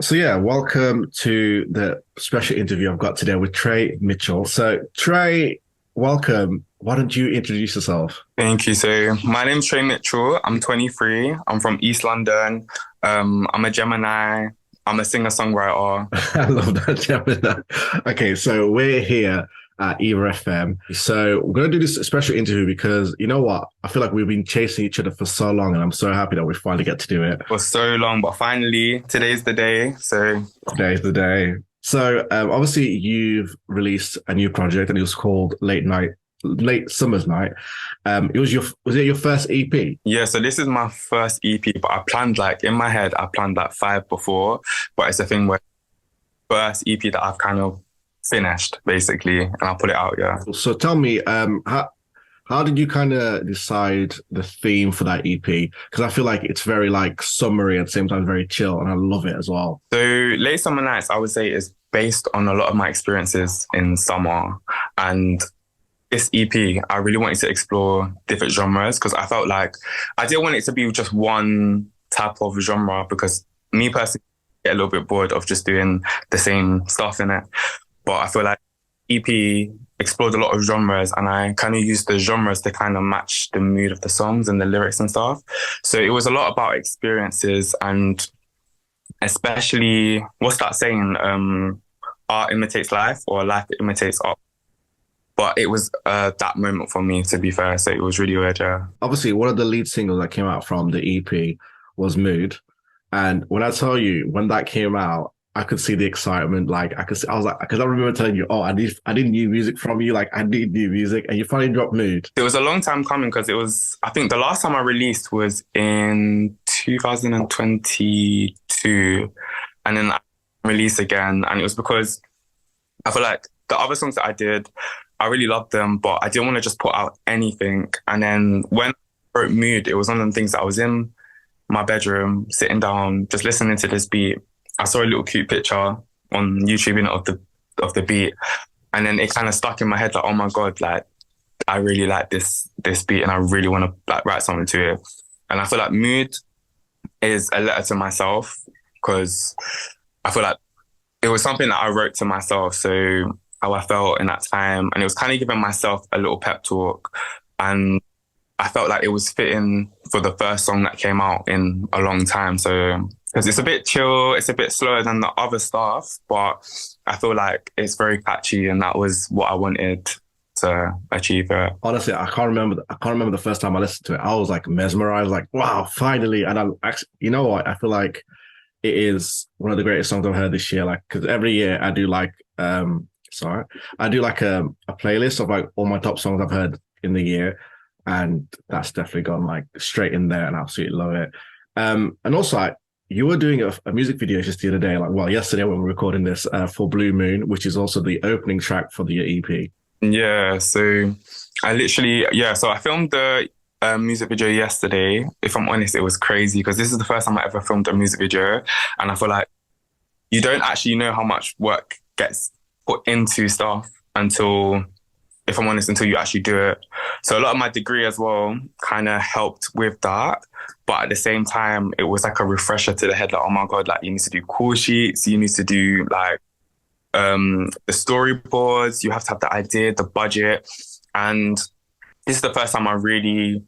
So yeah, welcome to the special interview I've got today with Tré Mitchell. So Tré, welcome. Why don't you introduce yourself? Thank you. So my name's Tré Mitchell. I'm 23. I'm from East London. I'm a Gemini. I'm a singer-songwriter. I love that, Gemini. Okay, so we're here at EAVA FM. So we're gonna do this special interview because you know what? I feel like we've been chasing each other for so long, and I'm so happy that we finally get to do it. For so long, but finally, today's the day. So Today's the day. So obviously you've released a new project, and it was called Late Summer's Night. Was it your first EP? yeah, so this is my first EP, but I planned like in my head, I planned like five before, but it's a thing where first EP that I've kind of finished basically, and I'll put it out. Yeah. So tell me, how did you kind of decide the theme for that EP? Because I feel like it's very like summery at the same time very chill, and I love it as well. So Late Summer Nights, I would say, is based on a lot of my experiences in summer. And this EP, I really wanted to explore different genres because I felt like I didn't want it to be just one type of genre because me personally get a little bit bored of just doing the same stuff in it. But I feel like EP explored a lot of genres and I kind of used the genres to kind of match the mood of the songs and the lyrics and stuff. So it was a lot about experiences and especially, what's that saying? Art imitates life or life imitates art. But it was that moment for me, to be fair. So it was really weird, yeah. Obviously, one of the lead singles that came out from the EP was Mood, and when I tell you when that came out, I could see the excitement. Like I was like, because I remember telling you, oh, I need new music from you. Like I need new music, and you finally dropped Mood. It was a long time coming because it was, I think the last time I released was in 2022. And then I released again. And it was because I feel like the other songs that I did, I really loved them, but I didn't want to just put out anything. And then when I wrote Mood, it was one of the things that I was in my bedroom, sitting down, just listening to this beat. I saw a little cute picture on YouTube, you know, of the beat. And then it kind of stuck in my head like, oh my God, like I really like this beat and I really want to like write something to it. And I feel like Mood is a letter to myself because I feel like it was something that I wrote to myself. So how I felt in that time. And it was kind of giving myself a little pep talk. And I felt like it was fitting for the first song that came out in a long time. So, because it's a bit chill, it's a bit slower than the other stuff, but I feel like it's very catchy and that was what I wanted to achieve there. Honestly, I can't remember the first time I listened to it. I was like mesmerized, like wow, finally. And I actually, you know what? I feel like it is one of the greatest songs I've heard this year. Like, because every year I do like sorry, I do like a playlist of like all my top songs I've heard in the year, and that's definitely gone like straight in there, and I absolutely love it. And also, you were doing a music video just the other day, like well, yesterday when we were recording this for Blue Moon, which is also the opening track for the EP. Yeah, so so I filmed the music video yesterday. If I'm honest, it was crazy because this is the first time I ever filmed a music video. And I feel like you don't actually know how much work gets put into stuff until, if I'm honest, until you actually do it. So a lot of my degree as well kind of helped with that. But at the same time, it was like a refresher to the head, like, oh my God, like you need to do call sheets, you need to do like the storyboards, you have to have the idea, the budget. And this is the first time I really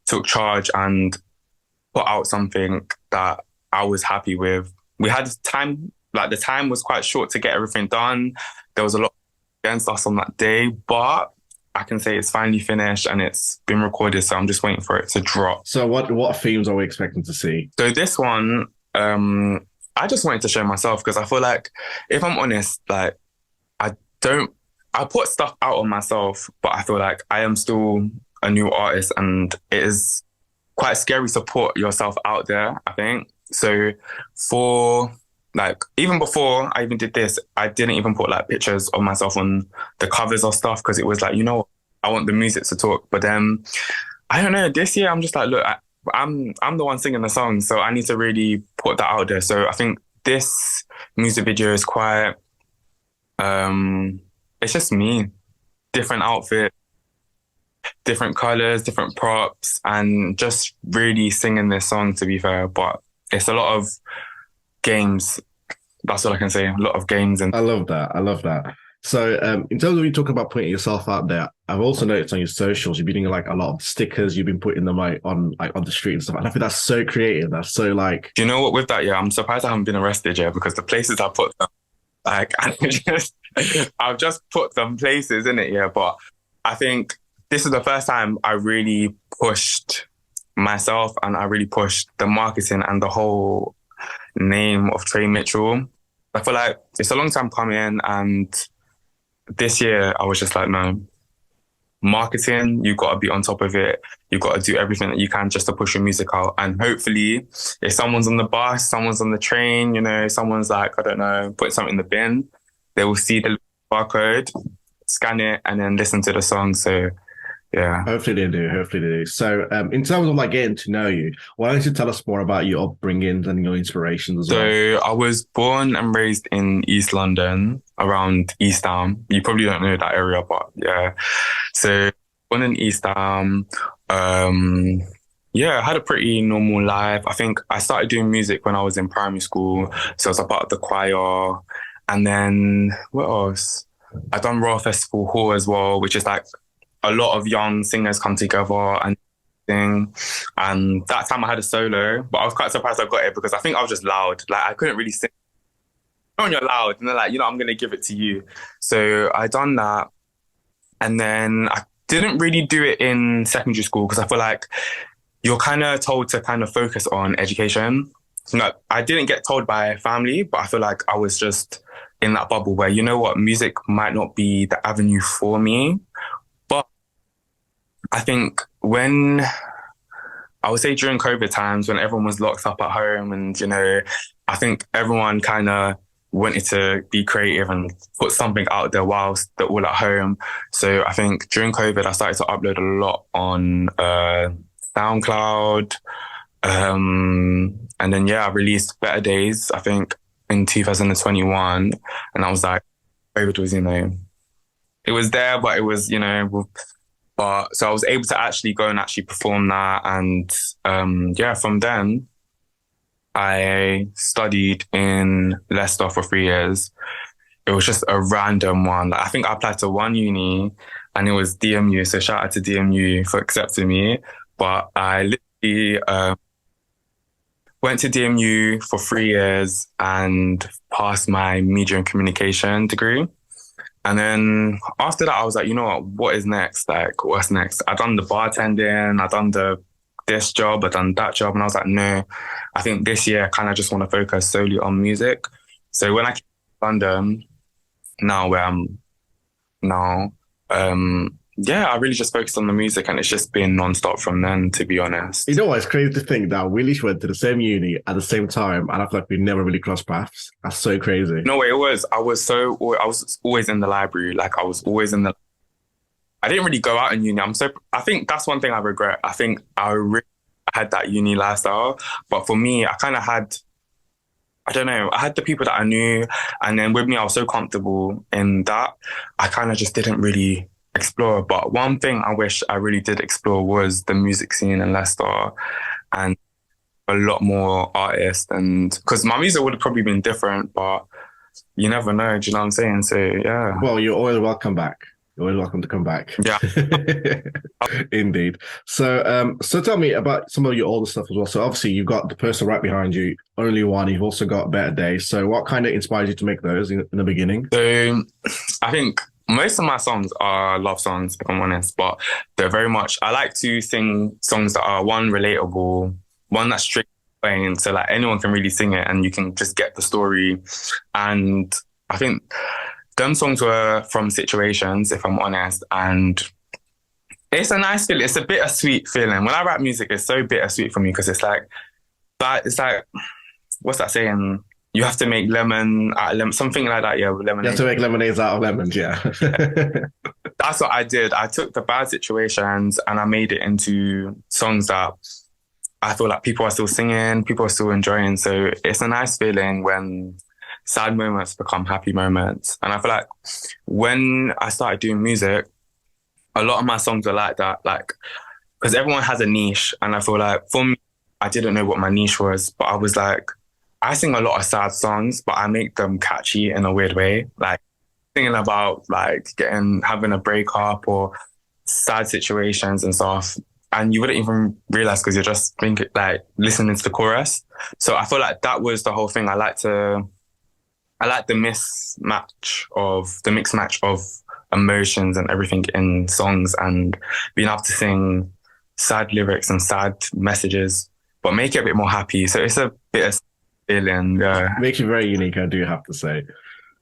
took charge and put out something that I was happy with. We had time, like the time was quite short to get everything done. There was a lot against us on that day, but I can say it's finally finished and it's been recorded. So I'm just waiting for it to drop. So what themes are we expecting to see? So this one, I just wanted to show myself because I feel like, if I'm honest, like I put stuff out on myself, but I feel like I am still a new artist and it is quite scary to put yourself out there, I think. So for like, even before I even did this, I didn't even put like pictures of myself on the covers or stuff because it was like, you know, I want the music to talk. But then, I don't know, this year I'm just like, look, I'm the one singing the song, so I need to really put that out there. So I think this music video is quite, it's just me, different outfit, different colors, different props, and just really singing this song, to be fair. But it's a lot of games That's all I can say. A lot of games and I love that. I love that. So, in terms of you talking about putting yourself out there, I've also noticed on your socials you've been doing like a lot of stickers. You've been putting them like on the street and stuff. And I think that's so creative. That's so like. do you know what? With that, yeah, I'm surprised I haven't been arrested yet because the places I put them, like, I've just put them places in it, yeah. But I think this is the first time I really pushed myself and I really pushed the marketing and the whole name of Tré Mitchel. I feel like it's a long time coming, and this year I was just like, no, marketing, you got to be on top of it. You got to do everything that you can just to push your music out. And hopefully, if someone's on the bus, someone's on the train, someone's like, I don't know, put something in the bin, they will see the barcode, scan it, and then listen to the song. So, yeah. Hopefully they do. Hopefully they do. So, in terms of like getting to know you, why don't you tell us more about your upbringings and your inspirations as well? So I was born and raised in East London, around East Ham. You probably don't know that area, but yeah. So born in East Ham. Yeah, I had a pretty normal life. I think I started doing music when I was in primary school. So I was a part of the choir. And then what else? I done Royal Festival Hall as well, which is like a lot of young singers come together and sing. And that time I had a solo, but I was quite surprised I got it because I think I was just loud. Like I couldn't really sing. When you're loud, and they're like, I'm going to give it to you. So I done that. And then I didn't really do it in secondary school because I feel like you're kind of told to kind of focus on education. No, I didn't get told by family, but I feel like I was just in that bubble where, music might not be the avenue for me. But I think I would say during COVID times when everyone was locked up at home and, I think everyone kind of wanted to be creative and put something out there whilst they're all at home. So I think during COVID, I started to upload a lot on SoundCloud. And then, I released Better Days, I think, in 2021. And I was like, COVID was, it was there, but it was, but so I was able to actually go and actually perform that. And from then, I studied in Leicester for 3 years. It was just a random one. Like, I think I applied to one uni and it was DMU. So shout out to DMU for accepting me. But I literally went to DMU for 3 years and passed my media and communication degree. And then after that, I was like, what is next? Like, what's next? I done the bartending, I done this job, I done that job. And I was like, no, I think this year I kind of just want to focus solely on music. So when I came to London, now where I'm now, I really just focused on the music and it's just been nonstop from then, to be honest. It's crazy to think that we literally went to the same uni at the same time and I feel like we never really crossed paths. That's so crazy. No way, it was. I was always in the library. Like I was always in I didn't really go out in uni. I think that's one thing I regret. I think I really had that uni lifestyle. But for me, I kind of had, I don't know, I had the people that I knew. And then with me, I was so comfortable in that. I kind of just didn't really explore. But one thing I wish I really did explore was the music scene in Leicester and a lot more artists. And because my music would have probably been different, but you never know. Do you know what I'm saying? So, yeah. Well, you're always welcome back. You're always welcome to come back. Yeah. Indeed. So tell me about some of your older stuff as well. So obviously you've got the person right behind you, Only One. You've also got Better Days. So what kind of inspired you to make those in the beginning? So I think most of my songs are love songs, if I'm honest, but they're very much, I like to sing songs that are one, relatable, one that's straight plain, so like anyone can really sing it and you can just get the story. And I think them songs were from situations, if I'm honest, and it's a nice feeling. It's a bittersweet feeling. When I rap music, it's so bittersweet for me because it's like, what's that saying? You have to make lemon out of lemon, something like that, yeah, with lemonade. You have to make lemonades out of lemons, yeah. That's what I did. I took the bad situations and I made it into songs that I feel like people are still singing, people are still enjoying. So it's a nice feeling when sad moments become happy moments. And I feel like when I started doing music, a lot of my songs were like that, like, because everyone has a niche. And I feel like for me, I didn't know what my niche was, but I was like, I sing a lot of sad songs, but I make them catchy in a weird way. Like singing about like having a breakup or sad situations and stuff. And you wouldn't even realize because you're just thinking, like listening to the chorus. So I feel like that was the whole thing. I like the mixed match of emotions and everything in songs, and being able to sing sad lyrics and sad messages, but make it a bit more happy. So it's a bit of feeling. Makes you very unique, I do have to say.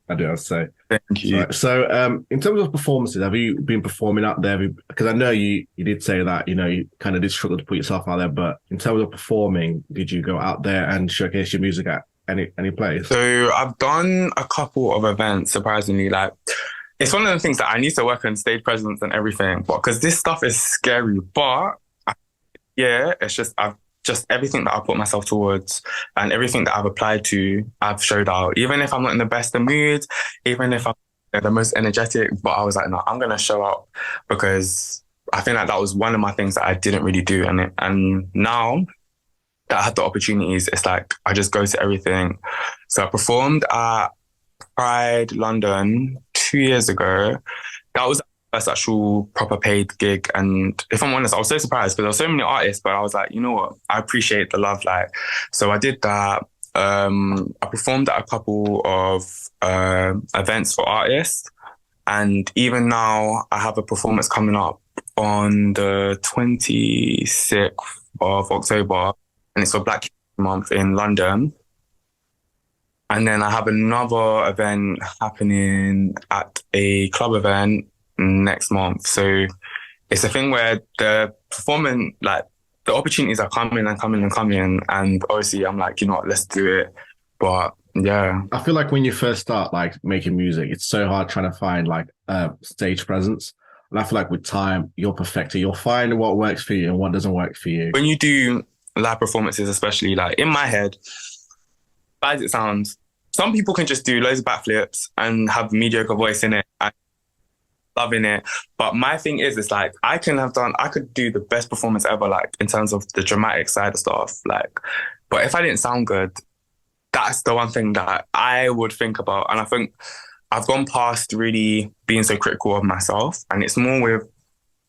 Thank you. So, in terms of performances, have you been performing out there? Because I know you did say that, you kind of did struggle to put yourself out there, but in terms of performing, did you go out there and showcase your music at any place? So I've done a couple of events, surprisingly. Like, it's one of the things that I need to work on stage presence and everything, but because this stuff is scary, but it's just everything that I put myself towards and everything that I've applied to, I've showed out. Even if I'm not in the best of moods, even if I'm the most energetic, but I was like, no, I'm going to show out, because I think that was one of my things that I didn't really do. And now that I had the opportunities, it's like, I just go to everything. So I performed at Pride London 2 years ago. That was first actual proper paid gig, and if I'm honest, I was so surprised because there were so many artists, but I was like, you know what, I appreciate the love. Like, so I did that. I performed at a couple of events for artists, and even now I have a performance coming up on the 26th of October, and it's for Black History Month in London. And then I have another event happening at a club event next month. So it's a thing where the performing, like the opportunities are coming and coming and coming. And obviously I'm like, you know what, let's do it. But yeah. I feel like when you first start like making music, it's so hard trying to find like stage presence. And I feel like with time, you'll perfect it. You'll find what works for you and what doesn't work for you. When you do live performances, especially like in my head, as it sounds, some people can just do loads of backflips and have mediocre voice in it and loving it. But my thing is, it's like, I could do the best performance ever, like in terms of the dramatic side of stuff. Like, but if I didn't sound good, that's the one thing that I would think about. And I think I've gone past really being so critical of myself. And it's more with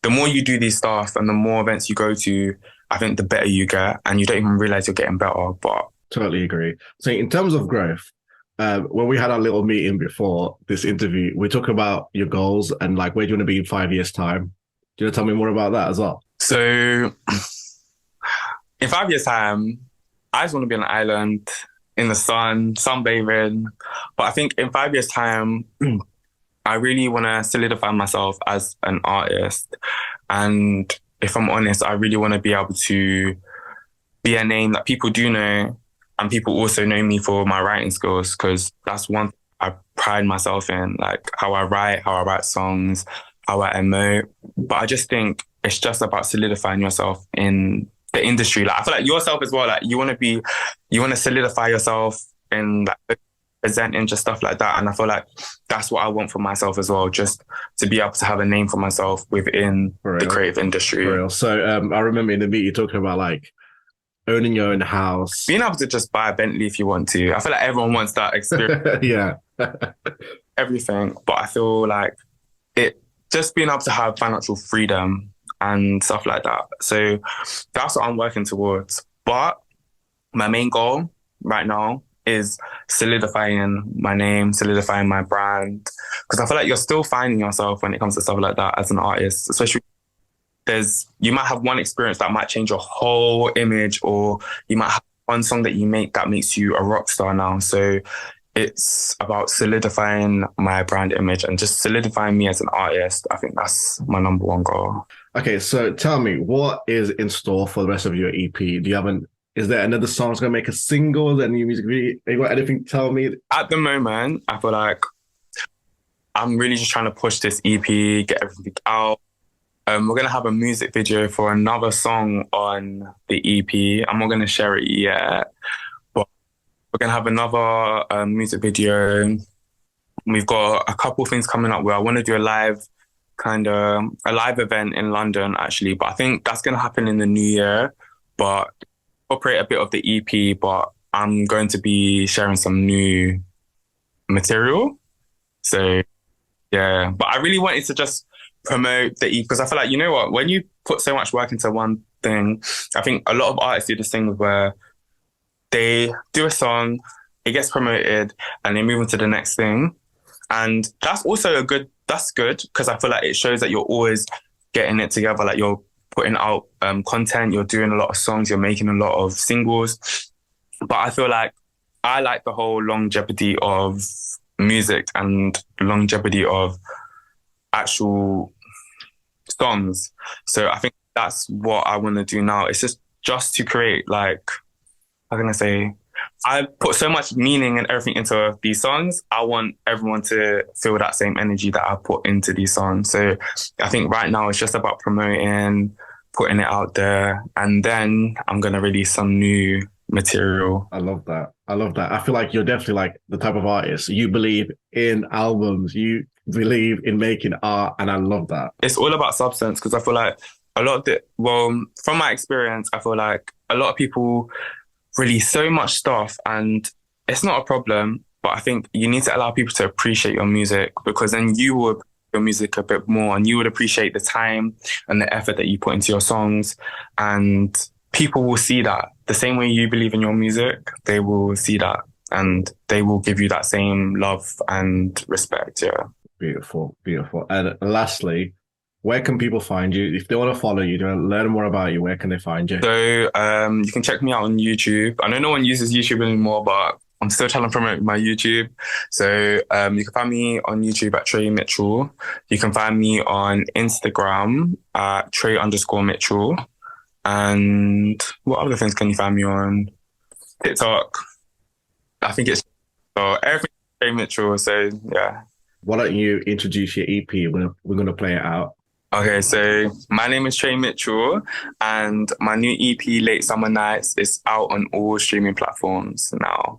the more you do these stuff and the more events you go to, I think the better you get, and you don't even realize you're getting better. But totally agree. So in terms of growth, when we had our little meeting before this interview, we talked about your goals and like, where do you want to be in 5 years' time? Do you want to tell me more about that as well? So in 5 years' time, I just want to be on an island in the sun, sunbathing. But I think in 5 years' time, I really want to solidify myself as an artist. And if I'm honest, I really want to be able to be a name that people do know, and people also know me for my writing skills, because that's one thing I pride myself in, like how I write songs, how I emote. But I just think it's just about solidifying yourself in the industry. Like I feel like yourself as well, like you want to solidify yourself in like presenting, just stuff like that. And I feel like that's what I want for myself as well, just to be able to have a name for myself within the creative industry. For real. So I remember in the meeting talking about like owning your own house, being able to just buy a Bentley if you want to. I feel like everyone wants that experience. Yeah. Everything. But I feel like it just being able to have financial freedom and stuff like that. So that's what I'm working towards. But my main goal right now is solidifying my name, solidifying my brand. Because I feel like you're still finding yourself when it comes to stuff like that as an artist, especially you might have one experience that might change your whole image, or you might have one song that you make that makes you a rock star now. So it's about solidifying my brand image and just solidifying me as an artist. I think that's my number one goal. Okay, so tell me, what is in store for the rest of your EP? Is there another song that's going to make a single, a new music video? You got anything to tell me? At the moment, I feel like I'm really just trying to push this EP, get everything out. We're going to have a music video for another song on the EP. I'm not going to share it yet, but we're going to have another music video. We've got a couple things coming up where I want to do a live event in London, actually. But I think that's going to happen in the new year, but incorporate a bit of the EP, but I'm going to be sharing some new material. So yeah, but I really wanted to just promote the EP because I feel like, you know what, when you put so much work into one thing, I think a lot of artists do this thing where they do a song, it gets promoted, and they move on to the next thing. And that's also that's good because I feel like it shows that you're always getting it together, like you're putting out content, you're doing a lot of songs, you're making a lot of singles. But I feel like I like the whole longevity of music and longevity of actual songs. So I think that's what I want to do now. It's just to create, like, how can I say, I put so much meaning and everything into these songs. I want everyone to feel that same energy that I put into these songs. So I think right now it's just about promoting, putting it out there, and then I'm going to release some new material. I love that. I feel like you're definitely like the type of artist. You believe in albums, you believe in making art, and I love that. It's all about substance because I feel like a lot of from my experience, I feel like a lot of people release so much stuff and it's not a problem, but I think you need to allow people to appreciate your music because then you will appreciate your music a bit more and you would appreciate the time and the effort that you put into your songs, and people will see that. The same way you believe in your music, they will see that and they will give you that same love and respect. Yeah. Beautiful. And lastly, where can people find you? If they want to follow you, learn more about you, where can they find you? So you can check me out on YouTube. I know no one uses YouTube anymore, but I'm still trying to promote my YouTube. So you can find me on YouTube at Tré Mitchel. You can find me on Instagram at Tré_Mitchel. And what other things can you find me on? TikTok. I think it's everything Tré Mitchel. So yeah. Why don't you introduce your EP? We're gonna play it out. Okay, so my name is Tré Mitchel and my new EP, Late Summer Nights, is out on all streaming platforms now.